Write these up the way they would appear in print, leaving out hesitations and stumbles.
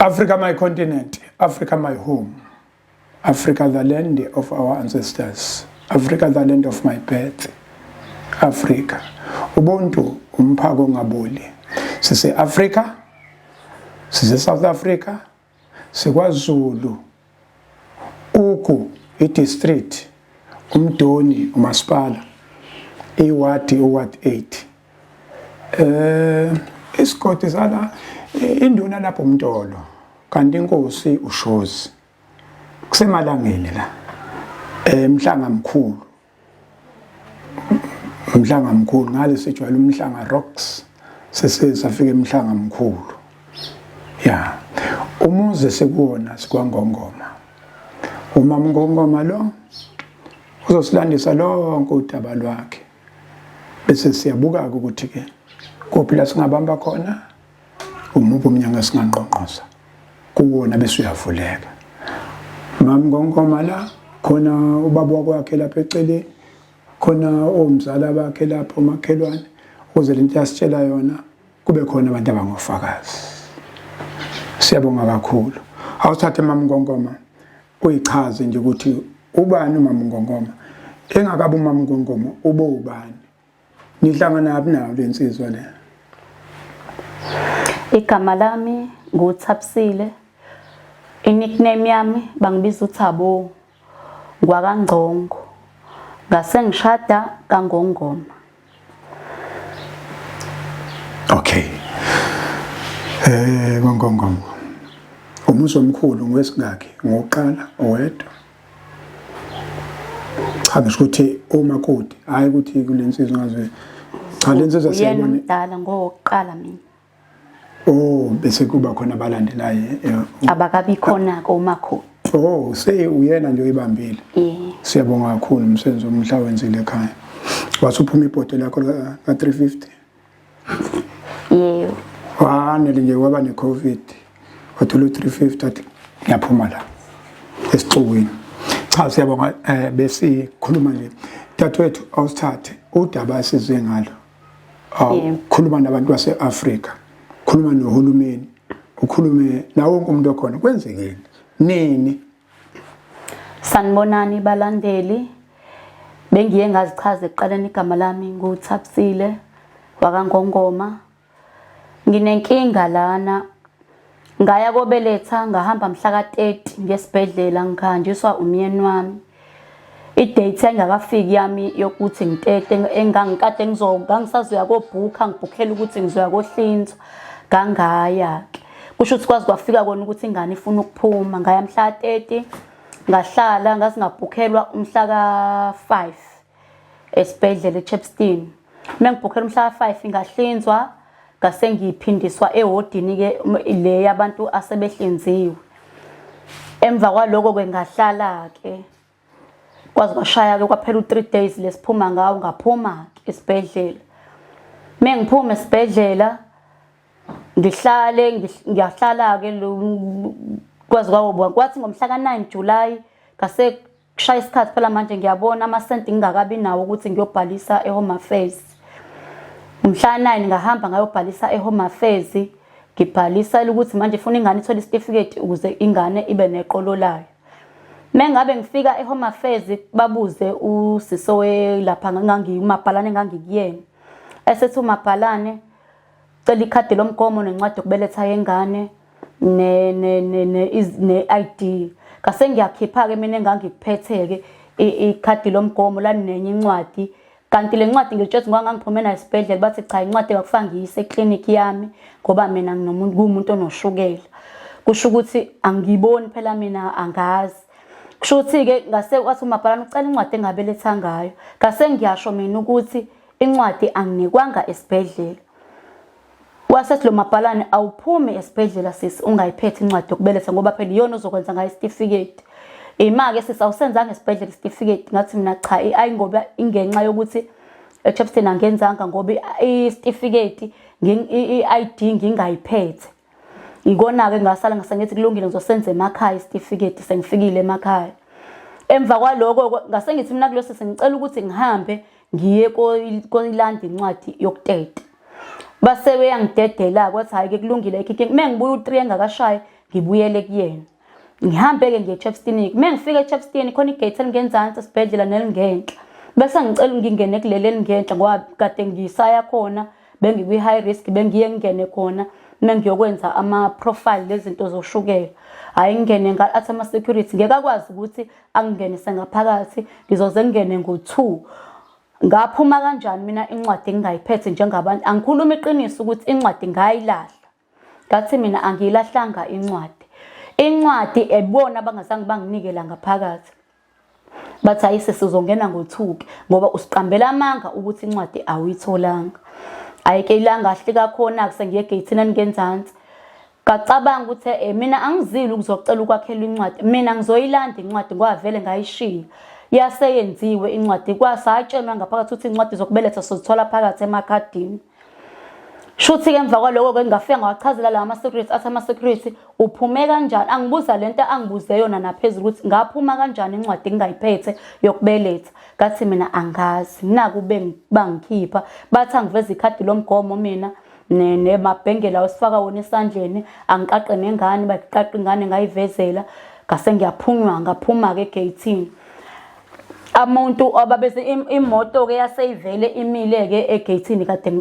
Africa my continent, Africa my home, Africa the land of our ancestors, Africa the land of my birth, Africa. Ubuntu umphako ngaboli. Sise Africa, sise South Africa, sikwaZulu, uku i-district, umdoni, umasipala, iwadi, uward 8. Isigodi sala induna lapho uMtolo kanti inkosi uShozi kusemalangeni la emhlanga mkhulu ngale sejwayele umhlanga rocks sesafika emhlanga mkhulu ya umuze sekuwona sikwangongoma umama ngongoma lo uzosilandisa lonke udaba lwakhe bese siyabuka ukuthi ke kuphi la singabamba khona umuphi umnyanga singanqonqoza kuwona bese uyavuleka mama ngongoma la khona ubaba wakhe lapha eceleni khona omzala bakhe lapho makhelwane ukuze lento yasitshela yona kube khona abantu abangofakazi. Siyabonga kakhulu. Awuthathe mama ngongoma uyichaze nje ukuthi ubani umama ngongoma engakabi umama ngongoma ubo ubani nihlangana naphi nayo lensizwa le. Igama lami nguThapsile, i-nickname yami bangibiza uThabo ngwakaNgcongo, ngase ngishada kaNgongoma. Okay. Ngongoma umuzi omkhulu ngwesingaki ngoqala owedwa. Cha ngisho ukuthi umakoti hayi ukuthi kulensizwa ngazwe cha lensizwa siyabona umdala ngoqala mina. Oh bese kuba khona abalandelayo Abakabi khona komakoti. Oh uyena nje uyibambile. Siyabonga kakhulu umsebenzi omhla wenzile ekhaya. Wasuphuma ibhotela lakho ka 350. Yebo. Wanele nje waba ne COVID. Wathola 350 athi ngiyaphuma la esixukwini. Cha siyabonga bese khuluma nje. Dadewethu awusithathe udaba sizwe ngalo. Khuluma nabantu baseAfrika. Khuluma nohulumeni. Ukhulume nawo wonke umuntu okhona kwenzekeni. Nini? Sanibonani balandeli. Bengiye ngazichaza eqaleni igama lami nguThapsile wakaNgongoma. Nginenkinga lana ngaya kobeletha ngahamba mhla ka30 ngesibhedlela ngikhanjiswa umyeni wami. I-date engakafiki yami yokuthi ngitete engangikade ngisazoya kobhukha ngibhukhela ukuthi ngizoya kohlinzwa ngangaya ke. Kusho ukuthi kwazi kwafika kona ukuthi ingane ifuna ukuphuma ngaya mhla ka30 ngahlala ngasingabhukhelwa umhla ka5 esibhedlela eChepstein. Mengibhukhela umhla ka5 ngahlinzwa ngase ngiphindiswa ehodini ke le yabantu asebehlinziwe. Emva kwaloko kwengahlala ke kwazi kwashaya ke kwaphela u3 days lesiphuma ngawo ngaphuma esibhedlela. Mengiphuma esibhedlela ngiyahlala ke kwazi kwathi ngomhla ka9 July ngase kushaya isikhathi phela manje ngiyabona amasenti ngingakabi nawo ukuthi ngiyobhalisa eHome Affairs. Umhla 9 ngahamba ngayobhalisa eHome Affairs ngibhalisa ukuthi manje ufuna ingane ithole isitifiketi ukuze ingane ibe neqolo layo. Mengabe ngifika eHome Affairs babuze uSiso lapha ngangimabhalane ngangikuyena. Esethi uMabhalane cela ikhadi lomgomo nencwadi yokubeletha yengane ne ID. Ngase ngiyakhipha ke mina engangikuphethe ke ikhadi lomgomo la nenye incwadi. Kanti le ncwadi ngilitshela ngangiphume nayo esibhedlela bathi cha incwadi akufangiyise eclinic yami ngoba mina kumuntu onoshukela. Kusho ukuthi angiboni phela mina angazi. Kusho ukuthi ke ngase wathi uMabhalane ucela incwadi engabeletha ngayo. Ngase ngiyasho mina ukuthi incwadi anginikwanga esibhedlela. Wasethi lo Mabhalane awuphume esibhedlela sisi ungayiphethe incwadi yokubeletha ngoba phela iyona ozokwenza ngayo isitifiketi. Ima-ke sisawusenzanga esibhedlela isitifiketi ngathi mina cha ayingoba ingenxa yokuthi eChepstein angenzanga ngoba isitifiketi i-ID ngingayiphethe. Ikona-ke ngasala ngasengithi kulungile ngizosenza emakhaya isitifiketi sengifikile emakhaya. Emva kwaloko ngase ngithi mina kulosi sengicela ukuthi ngihambe ngiye koyilanda incwadi yokuteta. Base beyangidedela kwathi hayi ke kulungile ikike mengibuya u3 engakashaya ngibuyele kuyena. Ngihambe-ke ngiye eChepstone. Uma ngifika eChepstone khona igate elingenzansi esibhedlela nelingenhla. Bese ngicela ngingene kuleli elingenhla ngoba kade ngisaya khona bengikwi-high risk bengiye ngingene khona uma ngiyokwenza ama-profile lezinto zoshukela. Hhayi ngingene athi ama-security ngeke akwazi ukuthi angingenise ngaphakathi, ngizoze ngingene ngo-2. Ngaphuma kanjani mina incwadi engingayiphethe njengabantu? Angikhuluma iqiniso ukuthi incwadi ngayilahla. Ngathi mina angiyilahlanga incwadi. Incwadi ebona abangazange banginikela ngaphakathi. Bathi ayise sizongena ngo-2 ngoba usiqambela amanga ukuthi incwadi awuyitholanga. Ayike ilanga ahle kakhona sengiye egate elingenzansi. Ngacabanga ukuthi mina angizili ukuzocela ukwakhelwa incwadi. Mina ngizoyilanda incwadi ngoba vele ngayishiya. Yaseyenziwe incwadi kwasatshelwa ngaphakathi ukuthi incwadi zokubeletha sizithola phakathi emakhadini. Shuthi-ke emva kwaloko ngafika ngawachazela la ama-security athi ama-security uphume kanjani? Angibuza lento angibuze yona naphezulu ukuthi ngaphuma kanjani incwadi engingayiphethe yokubeletha. Ngathi mina angazi, naku bangikhipha bathi angiveze ikhadi lomgomo mina nemabhengela osifaka wona esandleni, angiqaqe nengane, bayiqaqe ingane ngayivezela. Ngase ngiyaphunywa ngaphuma-ke egeyithini. Amuntu ababese imoto-ke yaseyivele imile-ke egeyithini kade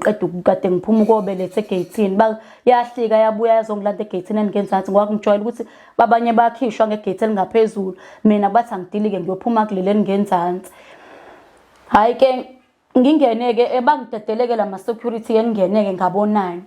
ngiphuma ukobeletha egeyithini. Yahlika yabuya yazongilanda egeyithini elingenzansi ngoba ngijwayele ukuthi babanye bayakhishwa ngegeyithini elingaphezulu. Mina bathi angidili-ke ngiyophuma kuleli elingenzansi. Hhayi-ke ngingene-ke bangidedeleke la ma-security ngingene-ke ngabonani.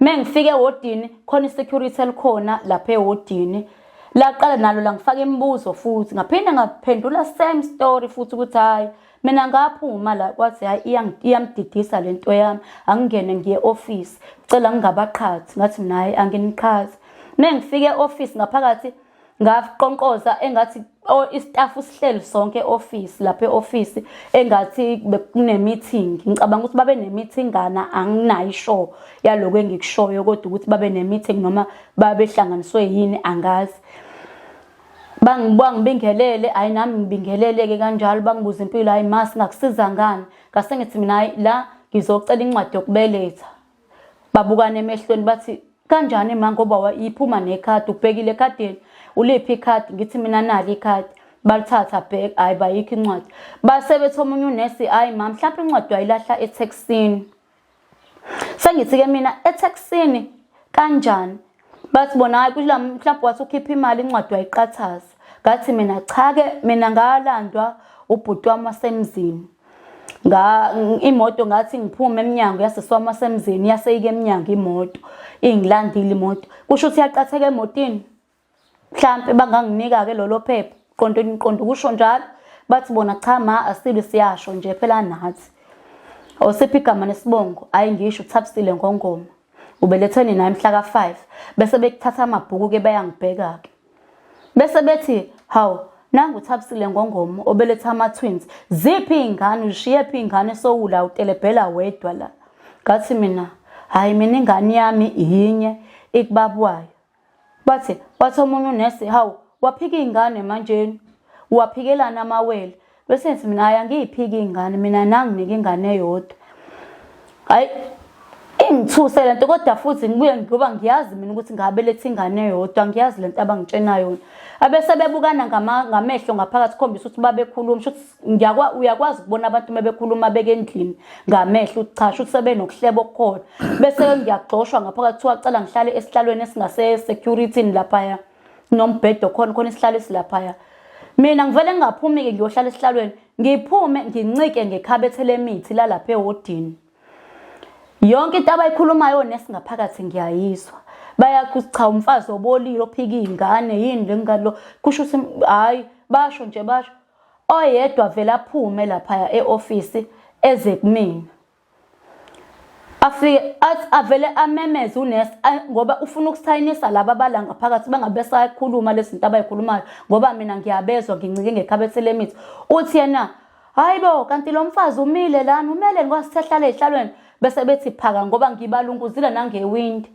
Uma ngifike ewodini khona i-security elikhona lapha ewodini. Laqala nalo la ngifaka imibuzo futhi ngaphinde ngaphendula same story futhi ukuthi hayi mina ngaphuma la kwathi hayi iyamdidisa lento yami angingene ngiye office ucela ngingabaqhathi. Ngathi mina hayi anginiqhazi. Uma ngifike e-office ngaphakathi ngaqonqoza engathi istaff sihleli sonke office lapha e-office engathi bekune meeting. Ngicabanga ukuthi babe ne-meeting ngana anginayo ishow yaloko engikushoyo kodwa ukuthi babe ne-meeting noma babehlanganiswe yini angazi. Bangibingelele hayi nami ngibingelele-ke kanjalo bangibuza impilo hayi masi ngakusiza ngani. Ngase ngithi mina hayi la ngizocela incwadi yokubeletha. Babukane emehlweni bathi kanjani ma ngoba iphuma nekhadi ubhekile ekhadini uliphi ikhadi? Ngithi mina nali ikhadi. Balithatha bhek hayi bayikho incwadi. Base bethi omunye unesi hayi ma mhlawumbe incwadi wayilahla eTexini. Sengithi-ke mina eTexini kanjani? Bathi bona hayi kula mhlawumbe wathi ukhipha imali incwadi wayiqathaza. Ngathi mina cha-ke mina ngalandwa ubhuti wami wasemzini. Imoto ngathi ngiphume eminyango yasesiwami wasemzini yaseyike eminyango imoto ingilandile imoto. Kusho ukuthi yaqatheka emotini. Mhlawumbe banganginika-ke lolo phepha qondo kusho njalo. Bathi bona cha ma asile siyasho nje phela nathi. Awusiphi igama nesibongo? Hayi ngisho uThapsile Ngongoma. Ubeletheni naye mhla ka-5 bese bekuthatha amabhuku-ke bayangibheka-ke. Bese bethi hawu nangu uThapsile Ngongoma obeletha ama-twins. Ziphi iy'ngane uzishiyephi iy'ngane sowula utelebhela wedwa la? Ngathi mina hayi mina ingane yami yinye ikubabwayo. Bathi omunye unesi hawu waphika iy'ngane manjeni waphikelana amawele. Bese ngithi mina hayi angiyiphiki iy'ngane mina nanginike ingane eyodwa. Hayi ingithuse lento kodwa futhi ngibuye ngoba ngiyazi mina ukuthi ngabeletha ingane eyodwa ngiyazi lento abangitshena yona. Abese bebukana ngamehlo ngaphakathi khombisa ukuthi babekhuluma ukuthi uyakwazi ukubona abantu bebekhuluma bekendlini ngamehlo ukuthi cha ukuthi sebenokuhleba okukhona. Bese ngiyagxoshwa ngaphakathi wacela ngihlale esihlalweni esingase security lapha nombhedo khona isihlalo esilaphaya. Mina ngivele ngingaphumi-ke ngiyohlala esihlalweni ngiphume ngincike ngekhabethe lemithi lalapha ewodini. Yonke into abayikhulumayo nesingaphakathi ngiyayizwa. Bayakuthi cha umfazi obolile ophika iy'ngane yini le ngalo. Kusho ukuthi hayi basho nje basho. Oyedwa vele aphume lapha e-office eze kumina. Afike athi avele amemeze unesi ngoba ufuna ukusayinisa laba abala ngaphakathi bangabe sayikhuluma lezi zinto abayikhulumayo ngoba mina ngiyabezwa ngincike ngekhabethe lemithi. Uthi yena hayibo kanti lo mfazi umile lana umele ngwasithahlala ezihlalweni. Bese bethi phaka ngoba ngibalunguzile nangewindi.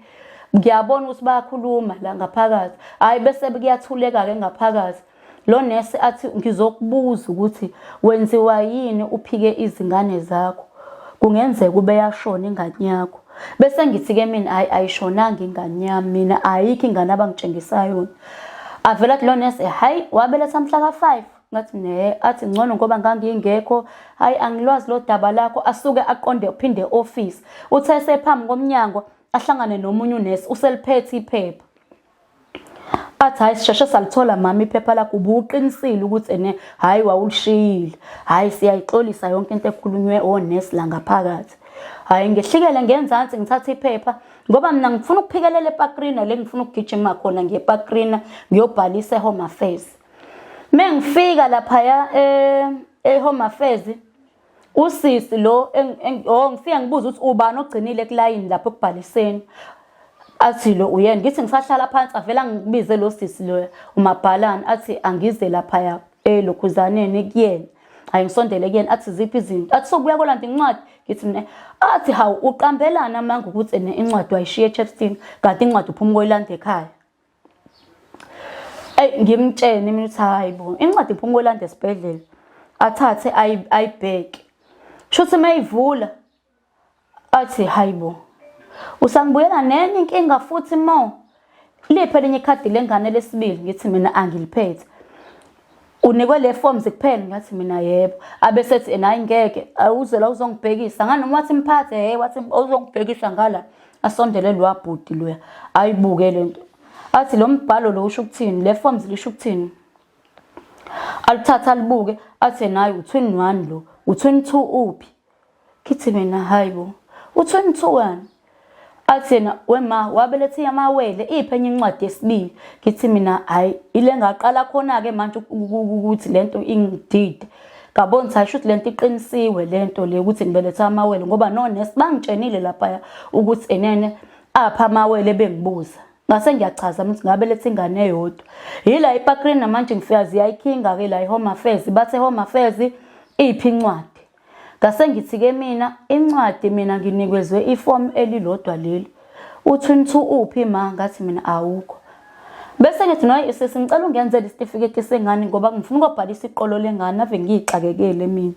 Ngiyabona ukuthi bayakhuluma la ngaphakathi. Hayi bese kuyathuleka-ke ngaphakathi. Lo nesi athi ngizokubuza ukuthi wenziwa yini uphike izingane zakho. Kungenzeka ube yashona ingane yakho. bese ngithi ke mina ayishonanga ingane yami, mina ayikho ingane abangitshengisa yona. Avela athi lo nurse hayi wabeletha mhla ka5. Ngathi ne, athi ngcono ngoba ngangingekho, hayi angilwazi lo daba lakho, asuke aqonde uphinde office. Uthe esephambi komnyango ahlangane nomunye unesi useliphethe iphepha. Athi hayi sisheshe salithola mama iphepha lakho, ubuqinisile ukuthi ene hayi wawulishiyile, hayi siyayixolisa yonke into ekhulunywe onesi la ngaphakathi. Hayi ngehlikele ngenzansi ngithatha iphepha ngoba mina ngifuna ukuphikelela ePakrina le ngifuna ukugijima khona ngePakrina ngiyobhalisa eHome Affairs. Mengifika lapha eHome Affairs usisi lo ngifika ngibuza ukuthi ubani ogcinile kulayini lapho ekubhaliseni. Athi lo uyena, ngithi ngisahlala phansi avela ngibize lo sisi lo uMabhalane, athi angize lapha lokhuzaneni kuyena. Hayi ngisondele kuyena, athi ziphi izinto, athi sokubuya kolanda incwadi. Ngithi ne, athi hawu uqambelana manje ukuthi incwadi wayishiye eChepstein kanti incwadi uphuma koyilanda ekhaya. Ngimtshene mina ukuthi hayibo incwadi iphuma koyilanda esibhedlela, athathe ayibheke. Shuthi mayivula athi hayibo usangibuyela nenye inkinga futhi mo, liphe lenye ikhadi lengane lesibili. Ngithi mina angiliphethe. Unikwe le forms kuphela? Ngathi mina yebo. Abesethi nayi ngeke awuze la uzongibhekisa nganoma wathi mphathe wathi uzongibhekisa ngala. Asondele lo wabhudi loya ayibuke lento, athi lo mbhalo lo usho ukuthini, le forms lisho ukuthini. Alithatha alibuke, athi nayi u21 lo u22 uphi. Kithi mina hayibo u22 wani? Athi na wema wabelethe amawele iphenye incwadi yesibili. Ngithi mina hayi ile ngaqala khona ke manje ukuthi lento ingidide. Ngabona ukuthi ayisho ukuthi lento iqinisiwe lento le ukuthi ngibelethe amawele ngoba no nurse bangitshenile lapha ukuthi enene apha amawele bengibuza. Ngase ngiyachaza ukuthi ngabelethe ingane eyodwa. Yila iPakrina manje ngifika ziyayikhinga ke la eHome Affairs, bathe Home Affairs iphi incwadi. Ngase ngithi ke mina incwadi mina nginikezwe iform elilodwa leli. U22 uphi ma? Ngathi mina awukho. Bese ngithi no sesingicela ungenzele isitifiketi sengane ngoba ngifuna ukubhalisa iqolo lengane ave ngixakekele mina.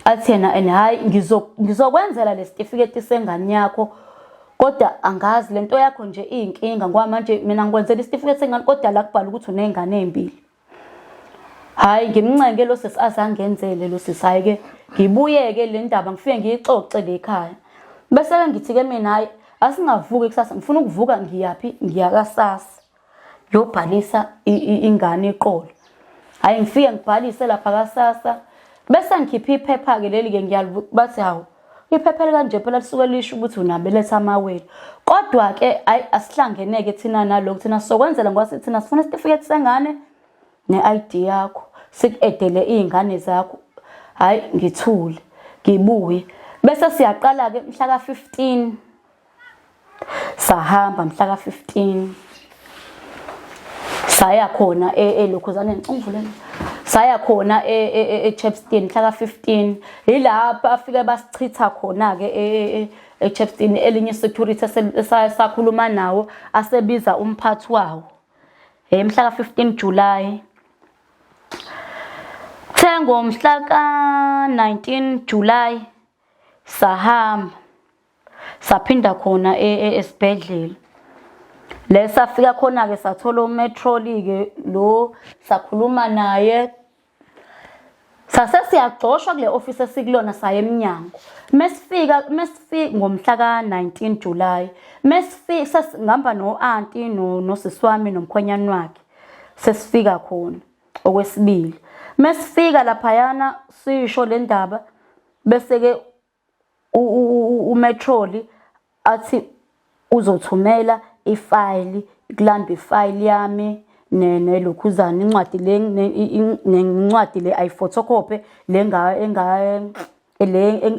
Athi yena hayi ngizokwenzela le sitifiketi sengane yakho kodwa angazi lento yakho nje iyinkinga ngoba manje mina ngikwenzela isitifiketi sengane kodwa la kubhala ukuthi unezingane ezimbili. Hayi ngimncenge lo sesazangenzele lo sisayi ke ngibuyeke le ndaba ngifike ngiyixoxe le ekhaya. Bese ke ngithi ke mina hayi asingavuki kusasa, ngifuna ukuvuka ngiyapi, ngiyakasasa ngiyobhalisa ingane iqolo. Hayi ngifike ngibhalise lapha kasasa bese ngikhipha iphepha ke leli ke ngiyalivuka bathi hawu iphepha kanje phela lisuke lisho ukuthi unabeletha amawele. Kodwa ke hayi asihlangeneke thina nalokho, thina sokwenzela ngoba thina sifuna isitifiketi sengane ne-ID yakho sikuedele izingane zakho. Hayi ngithule ngibuye bese siyaqala ke mhla ka15 sahamba mhla ka15 saya khona elokhuzaneni ungivuleni, saya khona eChepstein mhla ka15. Yilapha afike basichitha khona ke eChepstein. Elinye security sakhuluma nawo asebiza umphathi wawo mhla ka15 July. Thengo mhla ka19 July sahamba saphinda khona esibhedlela. Lesafika khona ke sathola umetroli ke lo sakhuluma naye. Sase siyagcoshwa kule office esikulona saye eminyango. Mesifika ngomhla ka19 July. Mesifika sesingamba no-auntie nosisi wami nomkhwenyana wakhe. Sesifika khona okwesibili. Mesifika lapha yana sisho le ndaba bese ke umetroli athi uzothumela ifile, kulanda ifile yami nelokhuzana incwadi le nencwadi le ayifotocopy le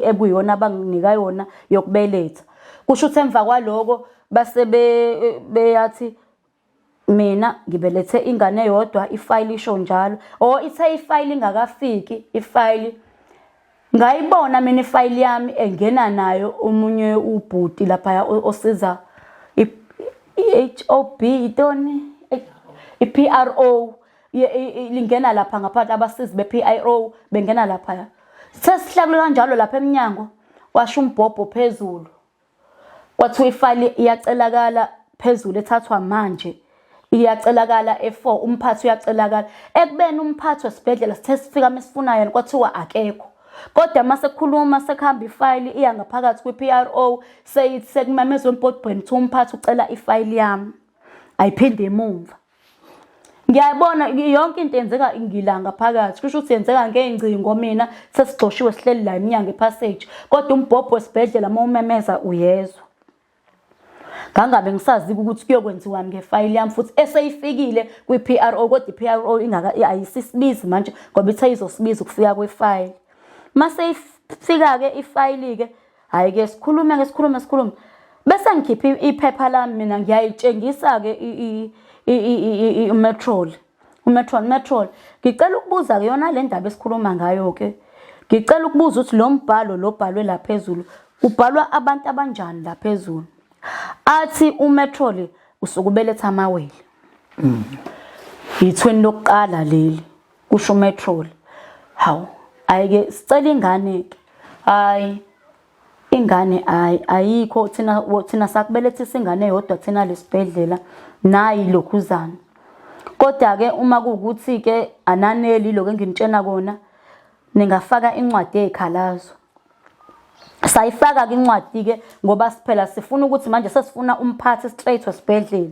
ebuyona abanginika yona yokubeletha. Kusho ukuthi emva kwaloko base beyathi mina ngibelethe ingane eyodwa, ifile isho njalo. Ithe ifile ingakafiki ifile ngayibona mina ifile yami engena nayo omunye ubhuti lapha osiza HOB itoni iPRO lingena lapha ngaphandle abasizi bePRO bengena lapha. Sesihlakule kanjalo lapha eminyango washo umbhobho phezulu. kwathiwa ifayili iyacelakala phezulu ethathwa manje iyacelakala e4 umphathi uyacelakala ekubeni umphathi wesibhedlela sithe sifika mesifuna yena kwathiwa akekho kodwa mase khuluma sekuhamba ifayili iya ngaphakathi kwi-PRO seyithi sekumamezwe embodweni ukuthi umphathi ucela ifayili yami ayiphinde emumva ngiyabona yonke into yenzeka ngilanga phakathi kusho ukuthi yenzeka ngey'ngcingo mina sesigxoshiwe sihleli la iminyango epassage kodwa umbhobho wesibhedlela uma umemeza uyezwa ngangabe ngisazi ukuthi kuyokwenziwa ngefayili yami futhi eseyifikile kwi-PRO kodwa i-PRO ayisisibizi manje ngoba ithe izosibiza ukufika kwefayili mase ifika-ke ifayili-ke hhayi-ke sikhulume bese ngikhipha iphepha lami mina ngiyayitshengisa-ke umetrol ngicela ukubuza-ke yona le ndaba esikhuluma ngayo-ke ngicela ukubuza ukuthi lo mbhalo lo bhalwe la phezulu kubhalwa abantu abanjani la phezulu athi umetrol usuke ubeletha amawele yithweni lokuqala leli kusho umetrol hawu ayike sicela ingane-ke hayi ingane ayikho thina sakubelethisa ingane eyodwa thina lesibhedlela nayi lokhuzana kodwa-ke uma kuwukuthi-ke ananeli lokho engimtshena kona ningafaka incwadi yezikhalazo sayifaka-ke incwadi-ke ngoba siphela sifuna ukuthi manje sesifuna umphathi straight wesibhedlela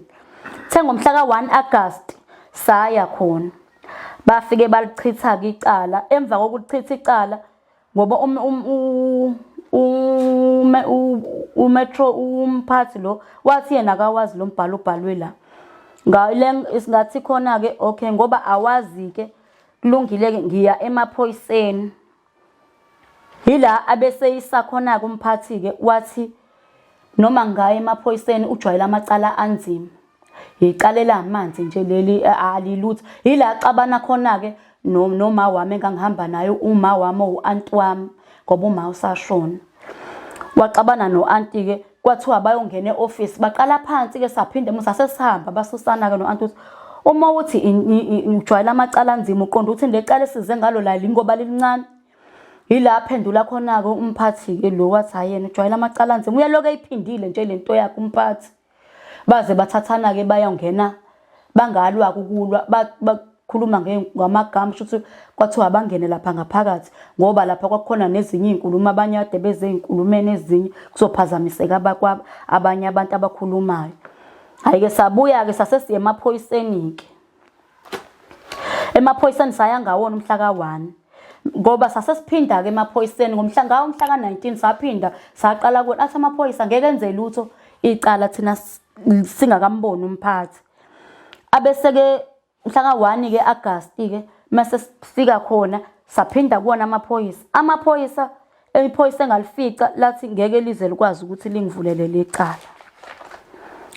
the ngomhla ka-1 August saya khona bafike balichitha-ke icala emva kokulichitha icala ngoba umetro umphathi lo wathi yena akawazi lo mbhalo ubhalwe la singathi khona-ke okay ngoba awazi-ke kulungile-ke ngiya emaphoyiseni yila abeseyisa khona-ke umphathi-ke wathi noma ngaya emaphoyiseni ujwayele amacala anzima yicalela amanzi nje leli alilutho yila axabana khona-ke noma wami engangihamba nayo uma wami u-anti wami ngoba uma usashona waxabana no-anti-ke kwathiwa bayongena e-office baqala phansi-ke saphinde musasesihamba basusana-ke no-anti ukuthi uma uthi ujwayele amacala anzima uqonda ukuthi lecala esize ngalo la lingoba lilincane yila aphendula khona-ke umphathi-ke lo wathi hayi yena ujwayele amacala anzima uyaloku eyiphindile nje lento yakhe umphathi baze bathathana-ke bayongena bangalwa-ke ukulwa bakhuluma ngamagama shuthi kwathiwa bangene lapha ngaphakathi ngoba lapha kwakukhona nezinye iy'nkulumo abanye ade beze ey'nkulumeni ezinye kuzophazamiseka abanye abantu abakhulumayo hhayi-ke sabuya-ke sasesiya emaphoyiseni-ke emaphoyiseni saya ngawona umhla ka-1 ngoba sasesiphinda-ke emaphoyiseni umhla ka-19 saphinda saqala kona athi amaphoyisa ngeke enze lutho icala thina singakamboni umphathi abese-ke mhla ka-1-ke Agasti-ke mase sifika khona saphinda kuwona amaphoyisa iphoyisa engalifica lathi ngeke lize likwazi ukuthi lingivulele lecala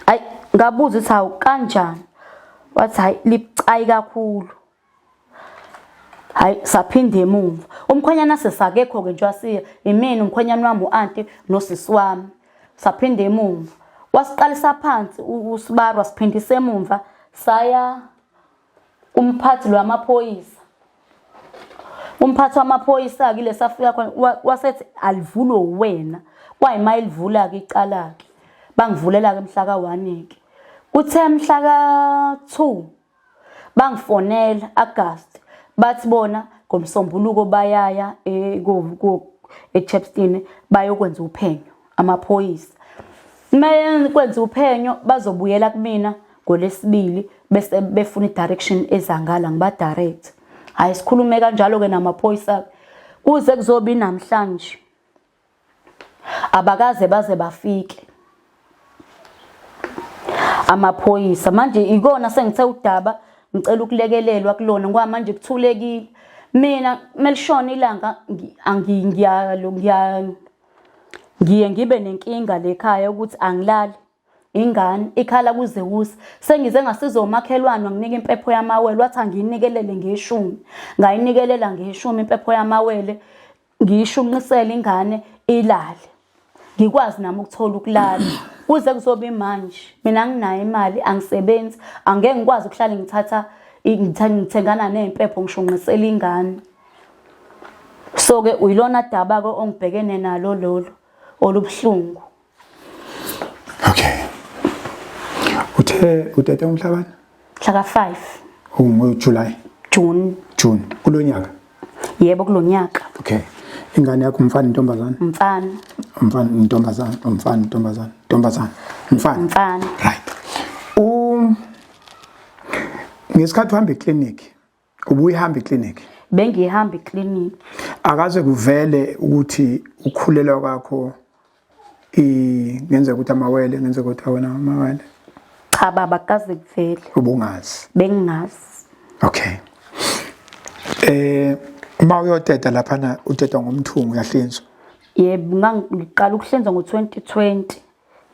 hayi ngabuza ukuthi hawu kanjani wathi hayi libucayi kakhulu hayi saphinda emuva umkhwenyana sesakekho-ke nje wasiya imina umkhwenyana wami u-anti nosisi wami saphinda emuva wasiqalisa phansi usibarwa siphindise emumva saya umphathi lwamaphoyisa umphathi wamaphoyisa-ke ile safika khona wasethi alivulwe wena kwayima ilivula-ke icala-ke bangivulela-ke mhla ka-1-ke kuthe mhla ka-2 bangifonela August bathi bona ngomsombuluko bayaya eChepstein bayokwenza uphenyo amaphoyisa kwenza uphenyo bazobuyela kumina ngoLwesibili bese befuna i-direction ezangala ngiba-direct hayi sikhulume kanjalo-ke namaphoyisa kuze kuzoba namhlanje abakaze baze bafike amaphoyisa manje ikona sengithe udaba ngicela ukulekelelwa kulona ngoba manje kuthulekile mina melishona ilanga ngiye ngibe nenkinga lekhaya ukuthi angilali ingane ikhala kuze kusa sengize ngasiza umakhelwane wanginika impepho yamawele wathi angiyinikelele nge10 ngayinikelela nge10 impepho yamawele ngiyishunqisela ingane ilale ngikwazi nami ukuthola ukulala kuze kuzoba imanje mina nginayo imali angisebenzi angeke ngikwazi ukuhlala ngithengana nempepho ngishunqisela ingane so ke uyilona daba-ke ongibhekene nalo lolo olubuhlungu utete umhlabani mhla ka-5 ngoJuly June kulonyaka. yebo kulonyaka. Okay, ingane yakho umfana intombazana? Mfana. Right. Ngesikhathi uhamba eclinic ubuyihamba eclinic? Bengihamba eclinic. Akaze kuvele ukuthi ukhulelwa kwakho ngenzeka ukuthi amawele, ngenzeka ukuthi awona amawele? Cha baba, kaze kuvele. Ubungazi? Bengingazi. Okay. Uma uyoteta laphana uteta ngomthungu uyahlinzwa? Yebo, ngiqala ukuhlinzwa ngo-2020.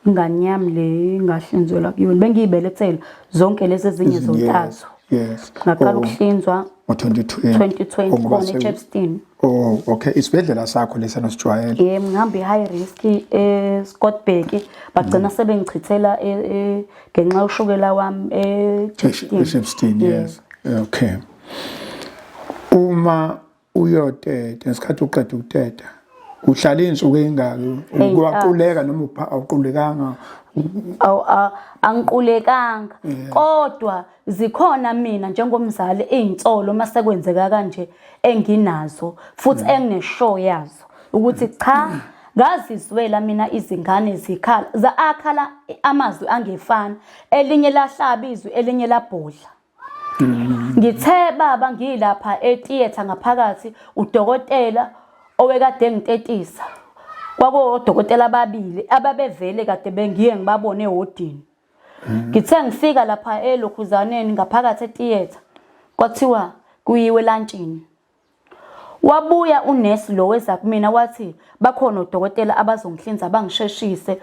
Ingane yami le ingahlinzwela kuyona. Bengiyibelethele zonke lezi ezinye zontathu. Yes. Ngaqala ukuhlinzwa ngo-2020 khona eChepstein. Oh, okay. Isibhedlela sakho lesa nosijwayele? Yebo, ngihamba i-high risk eScottsburg. Bagcina sebengichithela ngenxa yoshukela wami eChepstein. Yes. Okay. Uma uyoteta ngesikhathi uqeda ukuteta uhlala insuku engaki? Ukwaquleka noma awuqulekanga? Angiqulekanga, kodwa zikhona mina njengomzali izinsolo mase kwenzeka kanje enginazo futhi engineshow yazo ukuthi cha ngazizwela mina izingane zikhala akhala amazwi angefana, elinye lahlaba izwi elinye labhodla. Ngithe baba ngilapha etheater ngaphakathi udokotela owekade engitetisa kwakuwodokotela ababili ababevele kade bengiye ngibabone ehodini. Ngithe ngifika lapha elokhuzaneni ngaphakathi etheater kwathiwa kuyiwe lunchini. Wabuya unesi lo weza kumina wathi bakhona odokotela abazongihlinza bangisheshise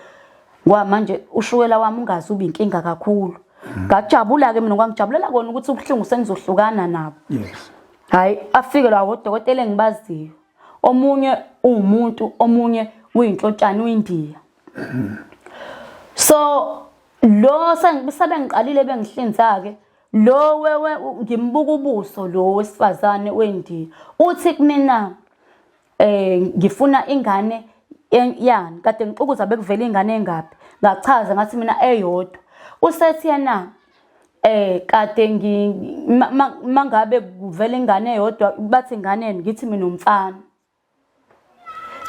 ngoba manje ushukela wami ungazi uba inkinga kakhulu. Ngajabula ke mina ngijabulela kona ukuthi ubuhlungu sengizohlukana nabo. Yes. Hayi afike lawo odokotela engibaziyo. Omunye umuntu, omunye uyinhlotshana uyiNdiya. So lo sengiqalile bengihlinza ke lo ngimbuka ubuso lo wesifazane weNdiya. Uthi kumina ngifuna ingane yani kade ngixukuza bekuvela ingane engaphi. Ngachaza ngathi mina eyodwa. Usethi yena kade mangabe kuvela ingane eyodwa bathi inganeni ngithi mina umfana.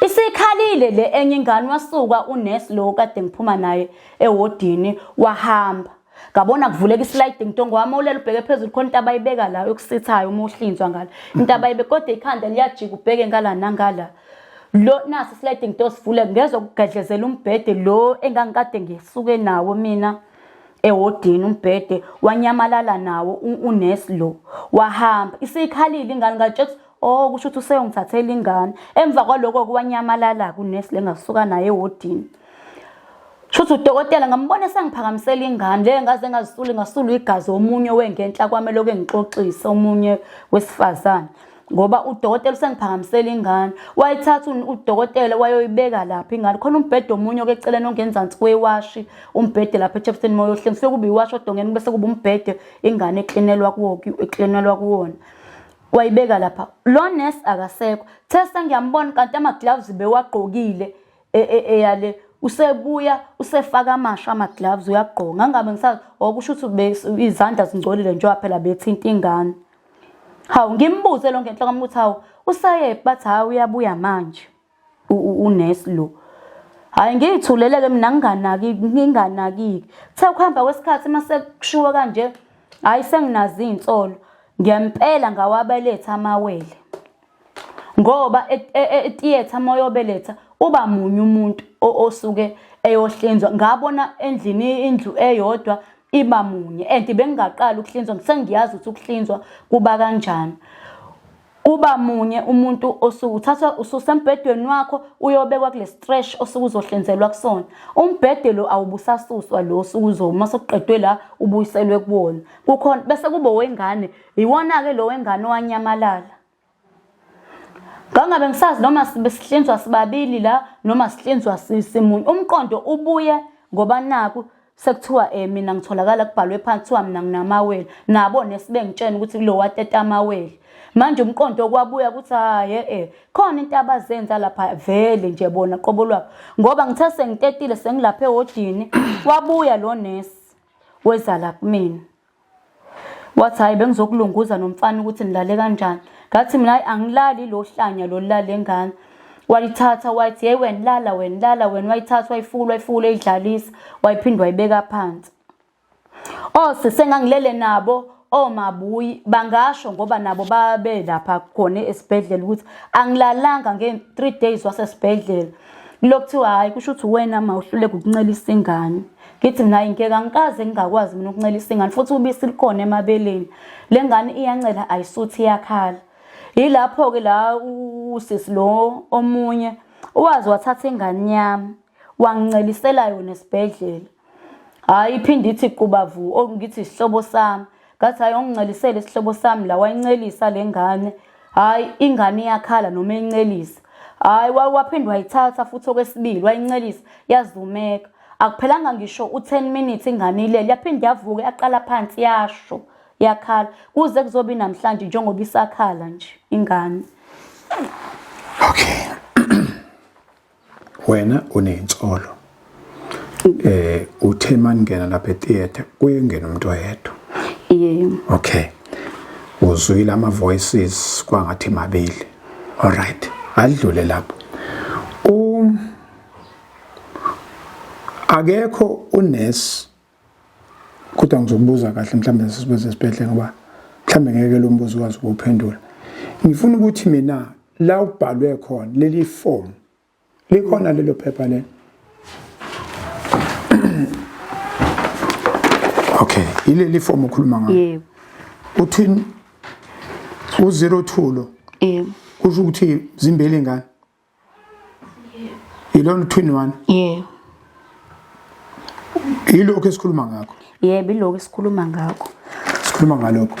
Isikhalile le enye ingane wasuka unesi lo kade ngiphuma naye ehodini wahamba. Ngabona kuvuleka isliding ntongo wami ulela ubheke phezulu khona into abayibeka la yokusithayo uma uhlinzwa ngala. Into abayibeka kodwa ikhanda liyajika ubheke ngala nangala. Lo nasi sliding door sivule ngezwe ukugedlezela umbhede lo engangikade ngisuke nawo mina ehodini umbhede wanyamalala nawo unesi lo wahamba. Isikhalile ingane ngathi kusho ukuthi useyongithathela ingane. Emva kwaloko kwanyamalala kunesi lengasuka naye ehodini. Shuthi udokotela ngambona sengiphakamisela ingane le ngaze ngasula igazi omunye wengenhla kwami lokho engixoxisa omunye wesifazane ngoba udokotela usengiphakamisela ingane wayithatha udokotela wayoyibeka lapha ingane khona umbhede omunye okeceleni ongenzansi kwewashi umbhede lapha eChepstein moyohlenga ufike kuba iwashi odongeni bese kuba umbhede ingane eklinelwa kuwona wayibeka lapha. Lo nurse akasekho testa ngiyambona kanti ama gloves bewagqokile eyale usebuya usefaka amasha ama gloves uyagqoka ngabe ngisazi okusho ukuthi izandla zingcolile njengoba phela bethinta ingane. Hawu ngimbuze lonke enhloko ukuthi hawu usaye bathi hawu uyabuya manje unesi lo. Hayi ngiyithuleleke mina nginganaki the ukuhamba kwesikhathi mase kushiwo kanje hayi senginazi izinsolo ngiyempela ngawabeletha amawele ngoba etheater moyobeletha uba munye umuntu osuke eyohlinzwa ngabona endlini indlu eyodwa iba munye and bengaqala ukuhlinzwa ngisengiyazi ukuthi ukuhlinzwa kuba kanjani. Uba munye umuntu usuthathwa ususembhedweni wakho uyobekwa kule stretch osukuzohlinzelwa kusona. Umbhede lo awubusasuswa lo usukuzoma sokuqedwe la ubuyiselwe kuwona. Kukhona bese kuba wengane iwona ke lo wengane owanyamalala. Ngangabe ngisazi noma sihlinzwa sibabili la noma sihlinzwa simunye. Umqondo ubuye ngoba naku sekuthiwa mina ngitholakala kubhalwe phansi kuthiwa mina nginamawele nabo nesibengitshena ukuthi kulo wateta amawele. Manje umqondo okwabuya ukuthi hayi khona into abazenza lapha vele nje bona qobo lwabo ngoba ngithe sengitetile sengilapha ehodini wabuya lo nurse weza la kumina. Wathi hayi bengizokulunguza nomfana ukuthi nilale kanjani. Ngathi mina hayi angilali lo hlanya lo lala engane. Walithatha wathi hey wena wayithatha wayifula idlalisa wayiphindwa wayibeka phansi. Sengangilele nabo omabuyi bangasho ngoba nabo babe lapha khona esibhedlela ukuthi angilalanga nge3 days wasesibhedlela. Lokuthiwa hayi kusho ukuthi wena mawuhluleka ukuncelisa ingane. Ngithi mina ngeke angikaze ngingakwazi mina ukuncelisa ingane futhi ubisi likhona emabeleni. Lengane iyancela ayisuthi iyakhala. Yilapho ke la usisi lo omunye wazi wathatha ingane yami wangicelisela yona esibhedlela. Hayi iphinde ithi qubavu ongithi isihlobo sami. Ngathi hayi ongicelisele isihlobo sami la wayincelisa lengane. Hayi ingane iyakhala noma encelisa. Hayi waphinde wayithatha futhi okwesibili wayincelisa yazumeka. Akuphelanga ngisho u10 minutes ingane ilele yaphinde yavuka yaqala phansi yasho yakhala kuze kuzobe namhlanje njengoba isakhala nje ingane. Okay. Wena uneyintsolo. Uthe maningena lapha etheater kuyengena umuntu oyedwa. Yebo. Okay. Uzwile ama voices kwangathi mabili. All right. Adlule lapho. Akekho unesi kodwa ngizokubuza kahle mhlawumbe sisibuze esibhedlela ngoba mhlawumbe ngeke lo mbuzo wazi ukuphendula. Ngifuna ukuthi mina la ubhalwe khona leli form likhona lelo phepha lelo. Okay, ileli form ukhuluma ngayo. Yebo. Uthini u02 lo? Yebo. Kusho ukuthi zimbili ngane? Yebo. Ilona u21? Yebo. Yilokho esikhuluma ngakho. Yebo ilokho esikhuluma ngakho. Sikhuluma ngalokho.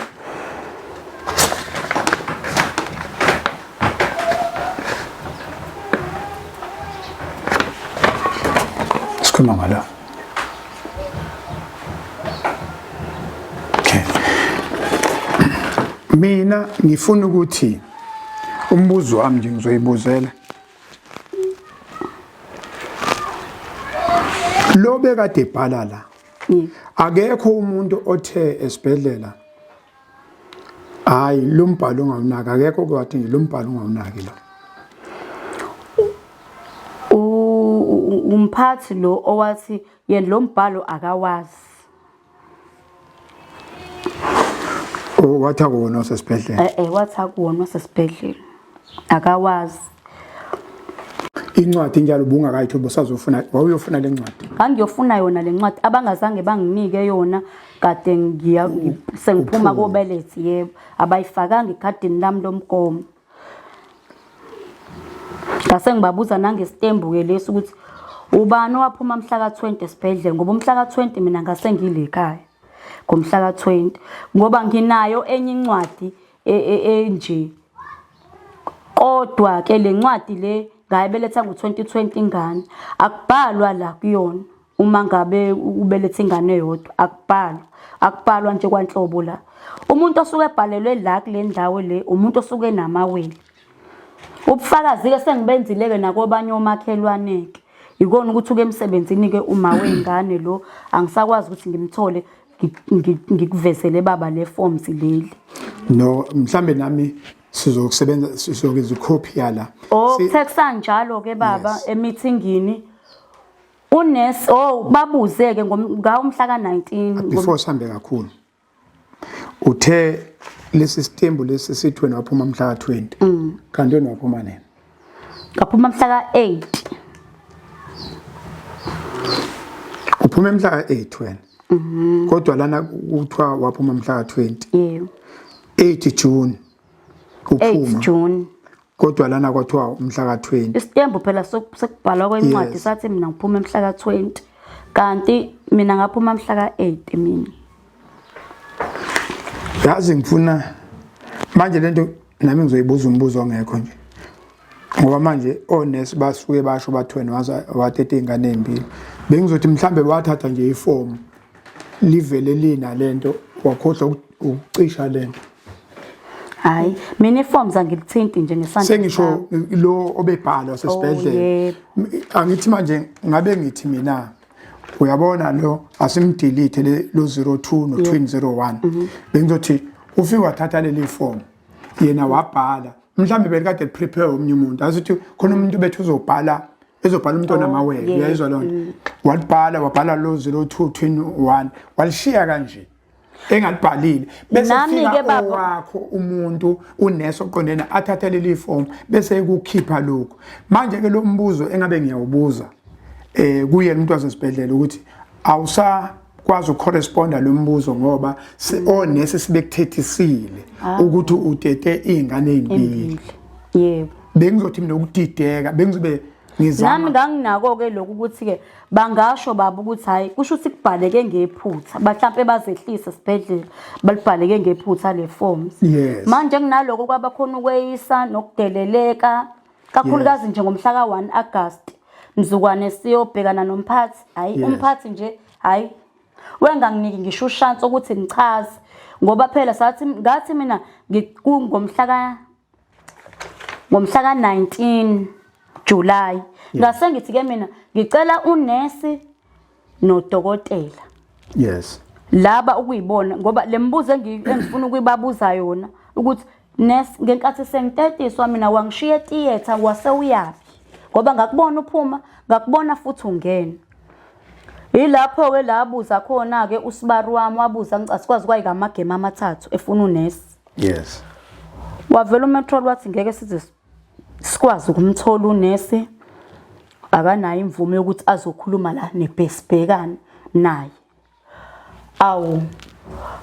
Sikhuluma ngalo. Okay. Mina ngifuna ukuthi umbuzo wami nje ngizoyibuzela. Lo bekade ebhala la. Akekho umuntu othe esibhedlela hayi lo mbhalo ungawunaka akekho kwathi lo mbhalo ungawunaki la. Umphathi lo owathi yena lo mbhalo akawazi. Wathi akuwona osesibhedlela. Wathi akuwona osesibhedlela. Akawazi. Incwadi njalo bungakayithi bosazofuna wawuyofuna lencwadi. Ngangiyofuna yona lencwadi abangazange banginike yona kade sengiphuma kobelethi yebo abayifakanga ekhadini lami lomgomo. Ngase ngibabuza nangestembu ke leso ukuthi ubani waphuma mhla ka20 esibhedlela ngoba umhla ka20 mina ngase ngile ekhaya ngomhla ka20 ngoba nginayo enye incwadi enje kodwa ke lencwadi le ngayibeletha ngo2020 ingane akubhalwa la kuyona uma ngabe ubelethe ingane eyodwa akubhalwa nje kwanhlobo la umuntu osuke ebhalelwe la kule ndawo le umuntu osuke namawele ubufakazi ke sengibenzile ke nakobanye omakhelwaneke ikona ukuthi uke emsebenzini ke uma wengane lo angisakwazi ukuthi ngimthole ngikuvezele baba le forms leli no mhlambe nami sizokusebenza sizokwenza icopy yala texta njalo ke baba emeetingini unesi babuzeke ngawo umhla ka19 before sambe kakhulu uthe lesi stembu lesi sithi wena waphuma mhla ka20 kanti wena waphuma nini ngaphuma mhla ka8 uphuma mhla ka8 wena kodwa lana kuthiwa waphuma mhla ka20 yebo 8 June uphuma 8 June kodwa lana kwathiwa umhla ka20 istembu phela sekubhalwa kwencwadi sathi mina ngiphuma mhla ka20 kanti mina ngaphuma mhla ka8 mina yazi ngifuna manje lento nami ngizoyibuza umbuzo ongekho nje ngoba manje onesi basuke basho bathi wena wathethe ingane ezimbili bengizothi mhlambe wathatha nje iform livele lina lento wakhohlwa ukucisha lento hayi mina iforms angilithinti nje ngesandla sengisho lo obebhala wasesibhedlela angithi manje ngabe ngithi mina uyabona lo asimdelete lo 02 no 2001 bengizothi ufike wathatha leli form yena wabhala mhlambe belikade prepare umnye umuntu asithi khona umuntu bethu ezobhala umuntu onamawele uyayizwa lonto wabhala lo 0221 walishiya kanje engalibhalile bese fika wakho umuntu unesi oqondena athathe leli form bese ekukhipha lokho manje ke lo mbuzo engabe ngiyawubuza kuye umuntu wasesibhedlela ukuthi awusakwazi ucorresponda lo mbuzo ngoba onesi sibekuthethisile ukuthi utete izingane ezimbili yebo bengizothi mina ukudideka bengizobe ngizama nami nganginako ke lokhu ukuthi ke bangasho baba ukuthi hayi kusho ukuthi kubhaleke ngephutha mhlambe bazehlisa sibhedlela balibhaleke ngephutha le forms manje nginaloko kwaba khona ukweyisa nokudeleleka kakhulukazi nje ngomhla ka1 August mzukwane siyobhekana nomphathi hayi umphathi nje hayi wenganginiki ngisho chance ukuthi ngichaze ngoba phela sathi ngathi mina ngomhla ka 19 July ngase ngithi ke mina ngicela unesi nodokotela laba ukuyibona ngoba lembuzo engifuna ukuyibabuza yona ukuthi nesi ngenkathi sengitetiswa mina wangishiya theater wase uyapi ngoba ngakubona uphuma ngakubona futhi ungena ilapho ke labuza khona ke usibaru wami wabuza ngicasikwazi kwayika amagame amathathu efuna unesi wavela umetro wathi ngeke size sikwazi ukumthola unesi akanayo imvume yokuthi azokhuluma la nebhesibhekana naye awu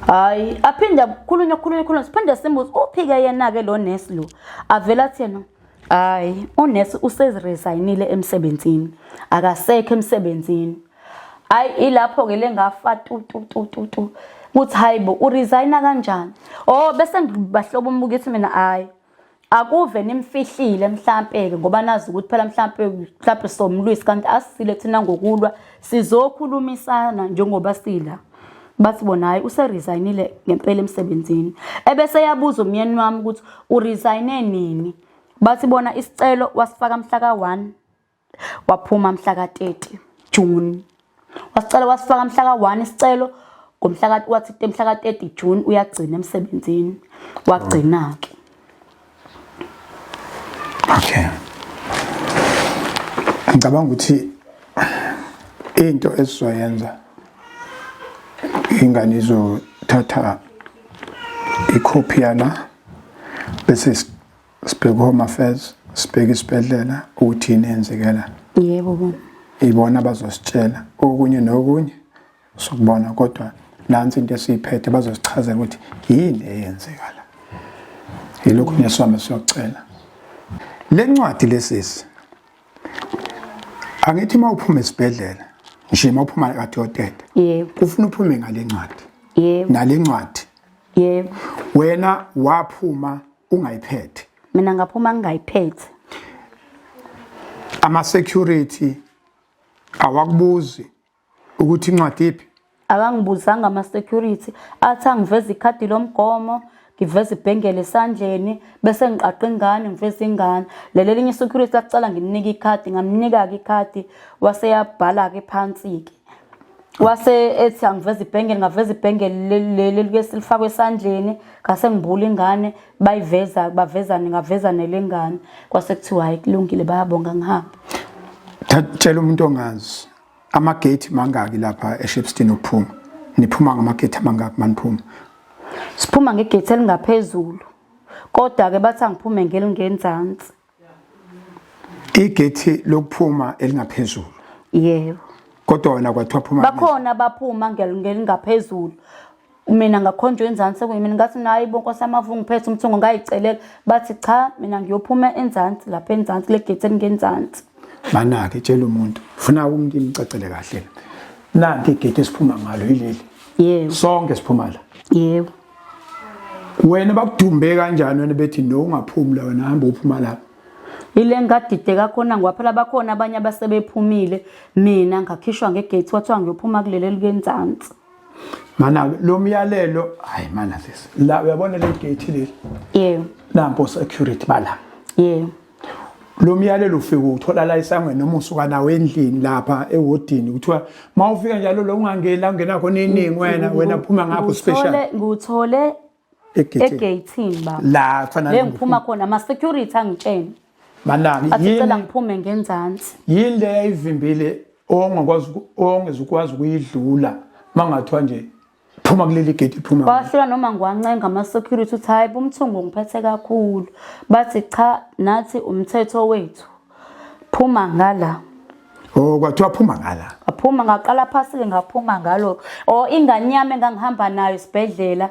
hayi aphinda khulunywa siphinde simbuze uphike yena ke lo nesi lo avela thena hayi unesi useziresignile emsebenzini akasekho emsebenzini hayi ilapho ke lengafa ukuthi hayibo uresigna kanjani bese ngibahlobo umbukithi mina hayi akuve nimfihlile mhlambe ke ngoba nazi ukuthi phela mhlambe somlwisi kanti asisile thina ngokulwa sizokhulumisana njengoba sila bathi bona hayi useresignile ngempela emsebenzini ebese yabuza umyeni wami ukuthi uresigne nini bathi bona isicelo wasifaka mhla ka1 waphuma mhla ka30 June wasifaka mhla ka1 isicelo ngomhla wathi mhla ka30 June uyagcina emsebenzini wagcina ke okay ngicabanga ukuthi into esizoyenza ingane izothatha icopy yana bese sibheke home affairs sibheke isibhedlela ukuthi inenzekela yebo bona ibona bazositshela okunye nokunye sokubona kodwa nansi into esiphethe bazosichazela ukuthi yini eyenzekala yilokho neswami siyocela lencwadi lesisi angithi mawuphuma esibhedlela nje mawuphuma kadokotela yebo kufuna uphume ngale ncwadi yebo nale ncwadi yebo wena waphuma ungayiphethe mina ngaphuma ngingayiphethe ama security awakubuzi ukuthi incwadi iphi akangibuzanga ama security athi angiveza ikhadi lomgomo ngiveza ibhengele esandleni bese ngiqaqa ingane ngiveza ingane lelinye security lacala nginika ikhadi ngamnika ke ikhadi wase yabhala ke phansi ke wase ethi angiveza ibhengele ngaveza ibhengele leli ke silifakwe esandleni ngase ngibula ingane bayiveza bavezana ngaveza nelengane kwase kuthiwa hayi kulungile bayabonga ngihamba tshela umuntu ongazi ama-gate mangaki lapha eShepstone ukuphuma niphuma ngama-gate amangaki maniphuma siphuma ngegate elingaphezulu kodwa ke bathi angiphume ngenzansi igate lokuphuma elingaphezulu yebo kodwa wena kwathiwa phuma bakhona baphuma ngelingaphezulu mina ngakhonjwa enzansi sekuyimina ngathi nayi bonkosi amavungu ngiphethe umthungo ngayicelela bathi cha mina ngiyophuma enzansi lapha enzansi legate elingenzansi manake tshela umuntu ufuna umuntu imcacele kahle nanti igate esiphuma ngalo yileli yebo sonke siphuma la yebo wena bakudumbe kanjani wena bethi no ungaphumi la wena hamba uphuma la ile ngadide kakhona ngwaphela bakhona abanye abasebephumile mina ngakhishwa ngegate wathiwa ngiyophuma kuleli likenzansi mana lo myalelo hayi mana sisi la uyabona le gate leli yebo nampo security bala yebo lo myalelo ufike uthola la esangweni noma usuka nawo endlini lapha ewodini kuthiwa mawufika njalo lo ungangeni la ungena khona iningi wena phuma ngapho special nguthole egate ba la fana le ngiphuma khona ama security angitshena banaki acela ngiphume ngenzansi yini le ayivimbile ongezukwazi ukuyidlula mangathiwa nje phuma kuleli gate iphuma bahlula noma ngiwancenga ama security uthi hayi umthungo ngiphethe kakhulu bathi cha nathi umthetho wethu phuma ngala kwathiwa phuma ngala aphuma ngaqala phasi ke ngaphuma ngalo ingane yami engangihamba nayo isibhedlela